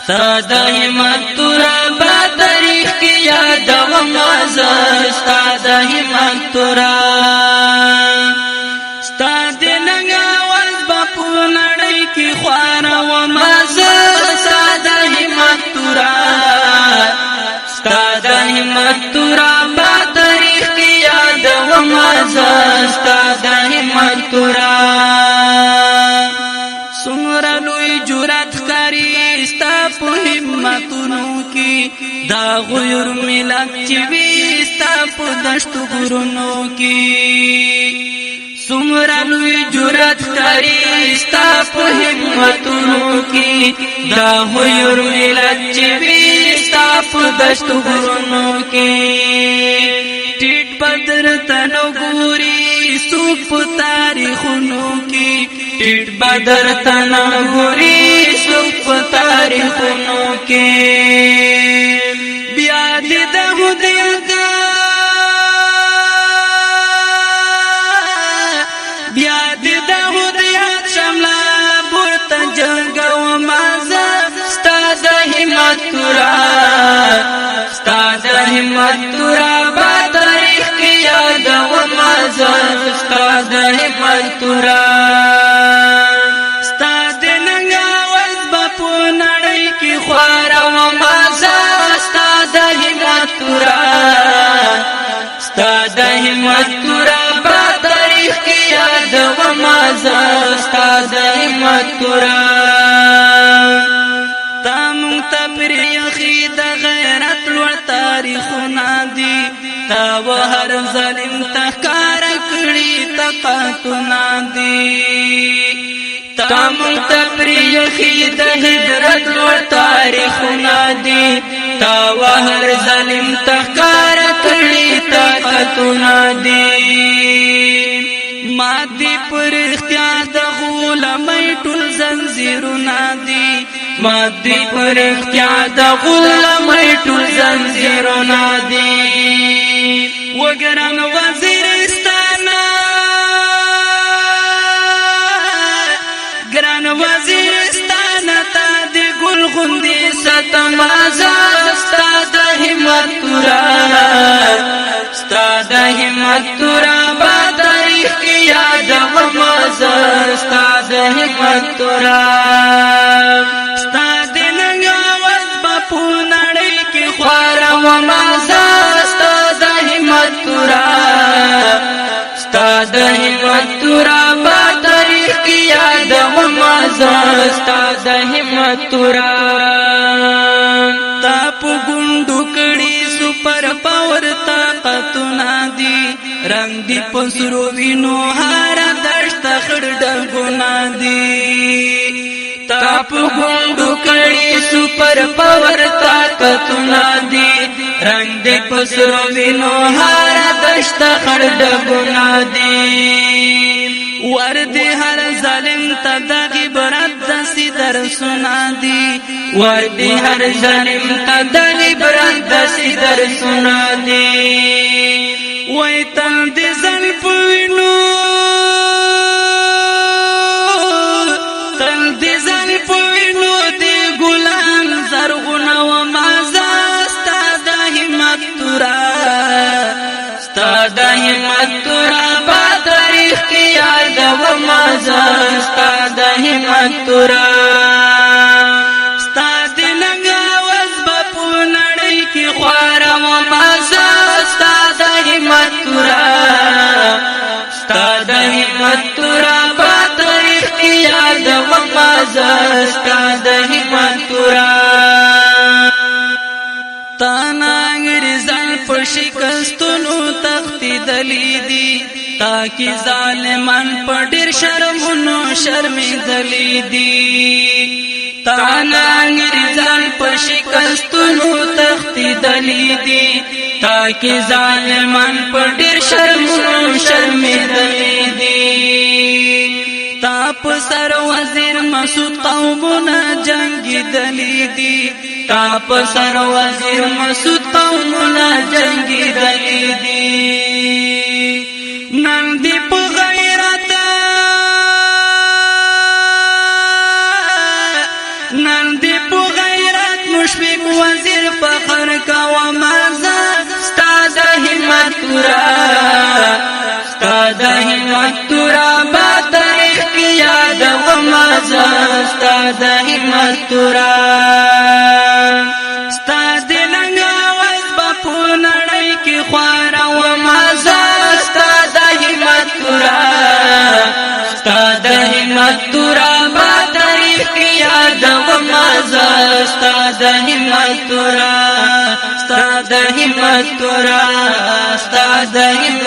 ستا د همت تورا با تاریخ کی یادوم زه ستا د همت تورا ستا د ننګ आवाज په نړۍ کې خوانوم زه ستا د همت تورا ستا د همت تورا با تاریخ کی یادوم زه ستا د همت تورا څومره لوی جرأت ښکاري ستا په همتونو کې دا غیر ملت چې وي ستا په دشتو غرونو کې څومره لوی جرأت ښکاري ستا په همتونو کې دا غیر ملت چې وي ستا په دشتو غرونو کې ټیټ بدر تنو ګوري سوپ تاریخونو کې ټیټ بدر تنو ګوري سوپ تاریخونو کې بیا دې د هدیت بیا دې د هدیت شمله پورته جنګوم زه ستا د همت تورا ستا د همت تورا با تاریخ کې یادوم زه ستا د همت تورا ستا د ننګ आवाज په نړۍ کې خوانوم زه ستا د همت تورا ستا د همت تورا با تاریخ کې یادوم زه ستا د همت تورا تا مونږ ته پرېښي د غیرت لوړ تاریخونه دي تا و هر ظالم ته ښکاره کړي طاقتونه دي تا مونږ ته پرېښي د هجرت لوړ تاریخونه دي تا و هر ظالم ته ښکاره کړي طاقتونه دي ما دې پر اختیا د غلامۍ ټول زنځیرونه دي ما دې پر اختیا د غلامۍ ټول زنځیرونه دي وګران وزیرستان ګران وزیرستان ته د ګل غوندې ستم زه ستا د همت تورا ستا د همت تورا با تاریخ کې یادوم زه ستا د همت تورا ستا د ننګ आवाज په نړۍ کې خوانوم زه ستا د همت تورا ستا د همت تورا با تاریخ کې یادوم زه ستا د همت تورا تا په ګوندو کړي سپر پاور طاقتونه دي رنگ دی پسرو وینو هر دشت خړ ډنګونه دي تا په ګوندو کړي سپر پاور طاقتونه دي رنگ دی پسرو وینو هر دشت خړ ډنګونه دي ور دې هر ظالم ته د عبرت داسې درسونه دي ور دې هر ظالم ته د عبرت داسې درسونه دي وای تل دې زلف وینو تل دې زلف وینو دې ګلان زرغونه و مازه ستا د همت تورا ستا د همت تورا با تاریخ کې یادوم زه ستا د همت تورا ستا د ننګ आवाज په نړۍ کې خوانوم زه ستا د همت تورا ستا د همت تورا با تاریخ کې یادوم زه ستا د همت تورا تا انګریزان په شکستونو تختیدلې دي تاکي ظالمان په ډېر شرمونو شرمېدلې دي تا انګریزان په شکستونو تختیدلې دي تاکي ظالمان په ډېر شرمونو شرمېدلې دي تا په سر وزیر مسعود قومونه جنګېدلې دي تا په سر وزیر مسعود قومونه جنګېدلې دي نن دې په غیرت نن دې په غیرت د همت تورا ستا د ننګ واز په نړۍ کې خوار او مزه ستا د همت تورا ستا د همت تورا ما تاریخ کې یاد و مزه ستا د همت تورا ستا د همت تورا ستا د همت